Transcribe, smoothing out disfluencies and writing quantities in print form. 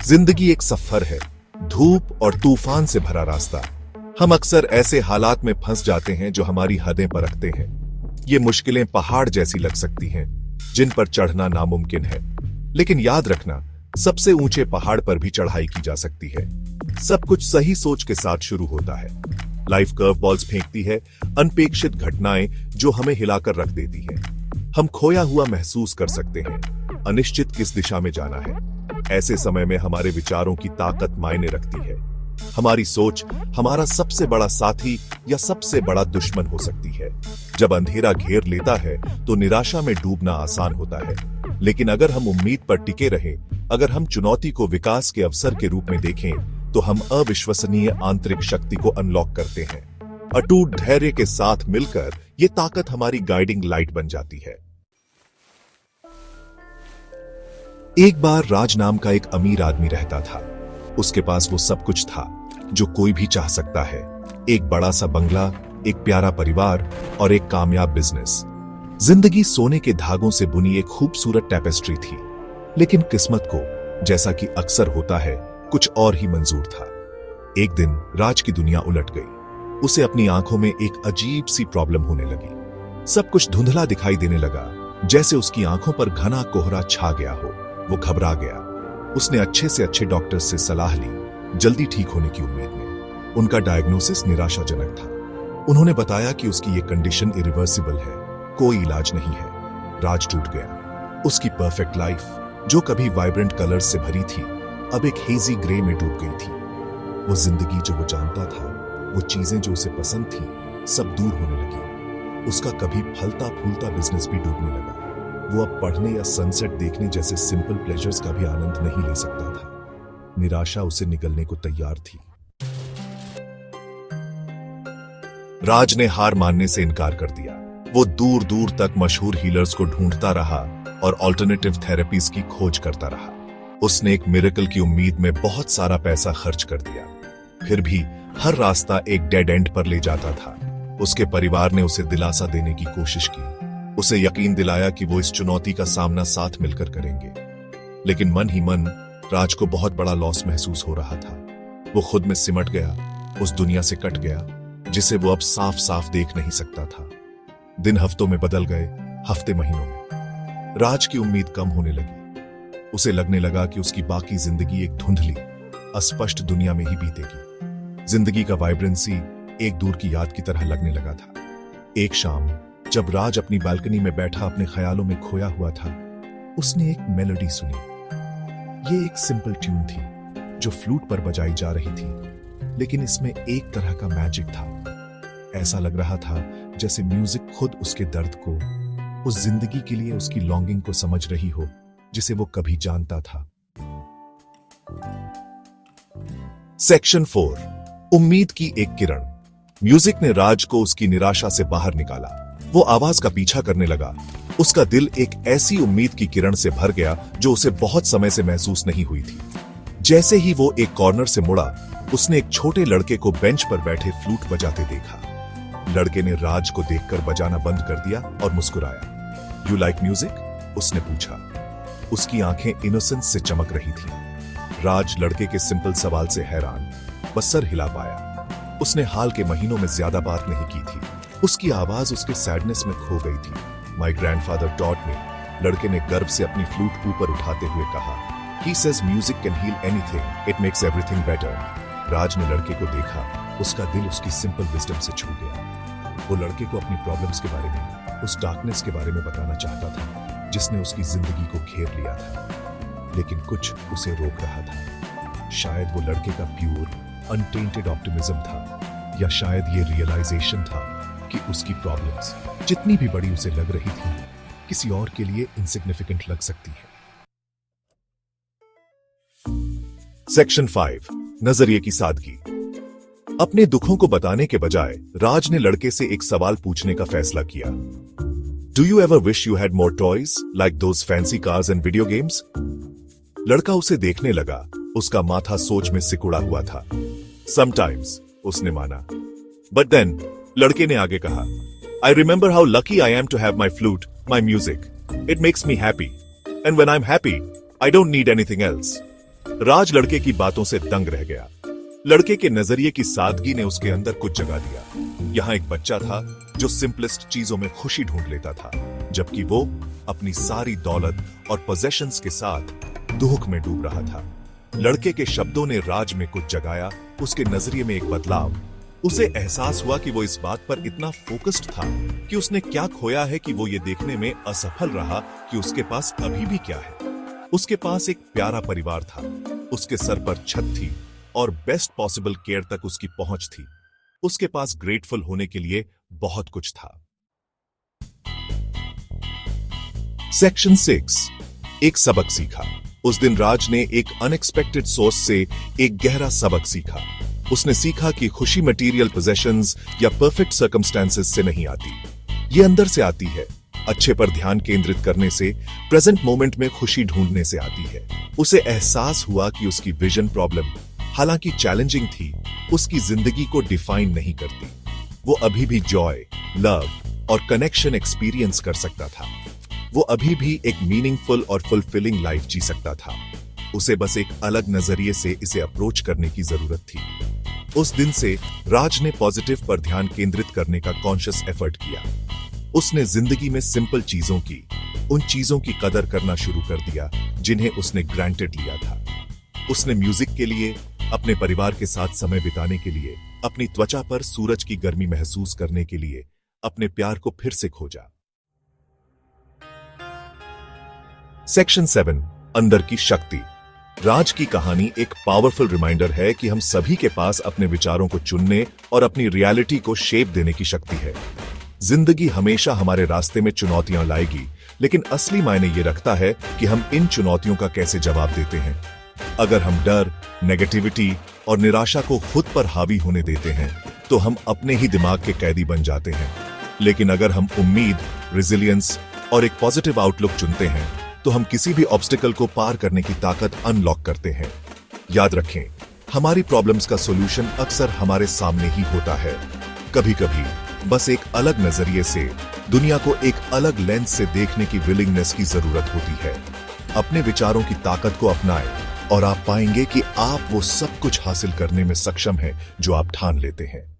जिंदगी एक सफर है, धूप और तूफान से भरा रास्ता। हम अक्सर ऐसे हालात में फंस जाते हैं जो हमारी हदें परखते हैं। ये मुश्किलें पहाड़ जैसी लग सकती हैं, जिन पर चढ़ना नामुमकिन है। लेकिन याद रखना, सबसे ऊंचे पहाड़ पर भी चढ़ाई की जा सकती है। सब कुछ सही सोच के साथ शुरू होता है। लाइफ कर्व बॉल्स फेंकती है, अनपेक्षित घटनाएं जो हमें हिलाकर रख देती हैं। हम खोया हुआ महसूस कर सकते हैं, अनिश्चित किस दिशा में जाना है। ऐसे समय में हमारे विचारों की ताकत मायने रखती है। हमारी सोच हमारा सबसे बड़ा साथी या सबसे बड़ा दुश्मन हो सकती है। जब अंधेरा घेर लेता है तो निराशा में डूबना आसान होता है, लेकिन अगर हम उम्मीद पर टिके रहें, अगर हम चुनौती को विकास के अवसर के रूप में देखें, तो हम अविश्वसनीय आंतरिक शक्ति को अनलॉक करते हैं। अटूट धैर्य के साथ मिलकर ये ताकत हमारी गाइडिंग लाइट बन जाती है। एक बार राज नाम का एक अमीर आदमी रहता था। उसके पास वो सब कुछ था जो कोई भी चाह सकता है। एक बड़ा सा बंगला, एक प्यारा परिवार और एक कामयाब बिजनेस। जिंदगी सोने के धागों से बुनी एक खूबसूरत टैपेस्ट्री थी। लेकिन किस्मत को, जैसा कि अक्सर होता है, कुछ और ही मंजूर था। एक दिन राज की दुनिया उलट गई। उसे अपनी आंखों में एक अजीब सी प्रॉब्लम होने लगी। सब कुछ धुंधला दिखाई देने लगा, जैसे उसकी आंखों पर घना कोहरा छा गया हो। वो घबरा गया। उसने अच्छे से अच्छे डॉक्टर से सलाह ली, जल्दी ठीक होने की उम्मीद में। उनका डायग्नोसिस निराशाजनक था। उन्होंने बताया कि उसकी ये कंडीशन इरिवर्सिबल है, कोई इलाज नहीं है। राज टूट गया। उसकी परफेक्ट लाइफ, जो कभी वाइब्रेंट कलर्स से भरी थी, अब एक हेजी ग्रे में डूब गई थी। वो जिंदगी जो वो जानता था, वो चीजें जो उसे पसंद थी, सब दूर होने लगी। उसका कभी फलता फूलता बिजनेस भी डूबने लगा। वो अब पढ़ने या सनसेट देखने जैसे सिंपल प्लेजर्स का भी आनंद नहीं ले सकता था। निराशा उसे निगलने को तैयार थी। राज ने हार मानने से इनकार कर दिया। वो दूर दूर तक मशहूर हीलर्स को ढूंढता रहा और ऑल्टरनेटिव थेरेपीज की खोज करता रहा। उसने एक मिरेकल की उम्मीद में बहुत सारा पैसा खर्च कर दिया। फिर भी हर रास्ता एक डेड एंड पर ले जाता था। उसके परिवार ने उसे दिलासा देने की कोशिश की, उसे यकीन दिलाया कि वो इस चुनौती का सामना साथ मिलकर करेंगे। लेकिन मन ही मन राज को बहुत बड़ा लॉस महसूस हो रहा था। वो खुद में सिमट गया, उस दुनिया से कट गया जिसे वो अब साफ साफ देख नहीं सकता था। दिन हफ्तों में बदल गए, हफ्ते महीनों में। राज की उम्मीद कम होने लगी। उसे लगने लगा कि उसकी बाकी जिंदगी एक धुंधली, अस्पष्ट दुनिया में ही बीतेगी। जिंदगी का वाइब्रेंसी एक दूर की याद की तरह लगने लगा था। एक शाम जब राज अपनी बालकनी में बैठा अपने ख्यालों में खोया हुआ था, उसने एक मेलोडी सुनी। ये एक सिंपल ट्यून थी जो फ्लूट पर बजाई जा रही थी, लेकिन इसमें एक तरह का मैजिक था। ऐसा लग रहा था जैसे म्यूजिक खुद उसके दर्द को, उस जिंदगी के लिए उसकी लॉन्गिंग को समझ रही हो जिसे वो कभी जानता था। सेक्शन 4, उम्मीद की एक किरण। म्यूजिक ने राज को उसकी निराशा से बाहर निकाला। वो आवाज का पीछा करने लगा। उसका दिल एक ऐसी उम्मीद की किरण से भर गया जो उसे बहुत समय से महसूस नहीं हुई थी। जैसे ही वो एक कॉर्नर से मुड़ा, उसने एक छोटे लड़के को बेंच पर बैठे फ्लूट बजाते देखा। लड़के ने राज को देखकर बजाना बंद कर दिया और मुस्कुराया। "You like music?" उसने पूछा। उसकी आंखें इनोसेंस से चमक रही थी। राज लड़के के सिंपल सवाल से हैरान, बस सर हिला पाया। उसने हाल के महीनों में ज्यादा बात नहीं की थी। उसकी आवाज उसके सैडनेस में खो गई थी। "माय ग्रैंडफादर टॉट मी," लड़के ने गर्व से अपनी फ्लूट ऊपर उठाते हुए कहा। "He says music can heal anything, it makes everything better." Raj ने लड़के को देखा। उसका दिल उसकी सिंपल विजडम से छू गया। वो लड़के को अपनी प्रॉब्लम्स के बारे में, उस डार्कनेस के बारे में बताना चाहता था जिसने उसकी जिंदगी को घेर लिया था। लेकिन कुछ उसे रोक रहा था। शायद वो लड़के का प्योर, अनटेंटेड ऑप्टिमिज्म था, या शायद ये रियलाइजेशन था कि उसकी प्रॉब्लम्स, जितनी भी बड़ी उसे लग रही थी, किसी और के लिए इनसिग्निफिकेंट लग सकती है। सेक्शन 5, नजरिए की सादगी। अपने दुखों को बताने के बजाय राज ने लड़के से एक सवाल पूछने का फैसला किया। "Do you ever wish you had more toys like those fancy cars and video games?" लड़का उसे देखने लगा। उसका माथा सोच में सिकुड़ा हुआ था। "समटाइम्स," उसने माना। "बट देन," लड़के ने आगे कहा, "I remember how lucky I am to have my flute, my music. It makes me happy. And when I'm happy, I don't need anything else." राज लड़के की बातों से दंग रह गया। लड़के के नजरिए की सादगी ने उसके अंदर कुछ जगा दिया। यहाँ एक बच्चा था जो सिंपलेस्ट चीजों में खुशी ढूंढ लेता था, जबकि वो अपनी सारी दौलत और पोजेशंस के साथ दुख में डूब रहा था। लड़के के शब्दों ने राज में कुछ जगाया, उसके नजरिए में एक बदलाव। उसे एहसास हुआ कि वो इस बात पर इतना फोकस्ड था कि उसने क्या खोया है कि वो ये देखने में असफल रहा कि उसके पास अभी भी क्या है। उसके पास एक प्यारा परिवार था, उसके सर पर छत थी और बेस्ट पॉसिबल केयर तक उसकी पहुंच थी। उसके पास ग्रेटफुल होने के लिए बहुत कुछ था। सेक्शन 6, एक सबक सीखा। उस दिन राज ने एक अनएक्सपेक्टेड सोर्स से एक गहरा सबक सीखा। उसने सीखा कि खुशी मटेरियल पोजेशंस या परफेक्ट सर्कमस्टेंसेस से नहीं आती, ये अंदर से आती है। अच्छे पर ध्यान केंद्रित करने से, प्रेजेंट मोमेंट में खुशी ढूंढने से आती है। उसे एहसास हुआ कि उसकी विजन प्रॉब्लम, हालांकि चैलेंजिंग थी, उसकी जिंदगी को डिफाइन नहीं करती। वो अभी भी जॉय, लव और कनेक्शन एक्सपीरियंस कर सकता था। वो अभी भी एक मीनिंगफुल और फुलफिलिंग लाइफ जी सकता था। उसे बस एक अलग नजरिए से इसे अप्रोच करने की जरूरत थी। उस दिन से राज ने पॉजिटिव पर ध्यान केंद्रित करने का कॉन्शियस एफर्ट किया। उसने जिंदगी में सिंपल चीजों की, उन चीजों की कदर करना शुरू कर दिया जिन्हें उसने ग्रांटेड लिया था। उसने म्यूजिक के लिए, अपने परिवार के साथ समय बिताने के लिए, अपनी त्वचा पर सूरज की गर्मी महसूस करने के लिए अपने प्यार को फिर से खोजा। सेक्शन 7, अंदर की शक्ति। राज की कहानी एक पावरफुल रिमाइंडर है कि हम सभी के पास अपने विचारों को चुनने और अपनी रियलिटी को शेप देने की शक्ति है। जिंदगी हमेशा हमारे रास्ते में चुनौतियां लाएगी, लेकिन असली मायने ये रखता है कि हम इन चुनौतियों का कैसे जवाब देते हैं। अगर हम डर, नेगेटिविटी और निराशा को खुद पर हावी होने देते हैं, तो हम अपने ही दिमाग के कैदी बन जाते हैं। लेकिन अगर हम उम्मीद, रेजिलियंस और एक पॉजिटिव आउटलुक चुनते हैं, तो हम किसी भी ऑब्स्टिकल को पार करने की ताकत अनलॉक करते हैं। याद रखें, हमारी प्रॉब्लम्स का सॉल्यूशन अक्सर हमारे सामने ही होता है। कभी कभी बस एक अलग नजरिए से, दुनिया को एक अलग लेंस से देखने की विलिंगनेस की जरूरत होती है। अपने विचारों की ताकत को अपनाएं और आप पाएंगे कि आप वो सब कुछ हासिल करने में सक्षम हैं जो आप ठान लेते हैं।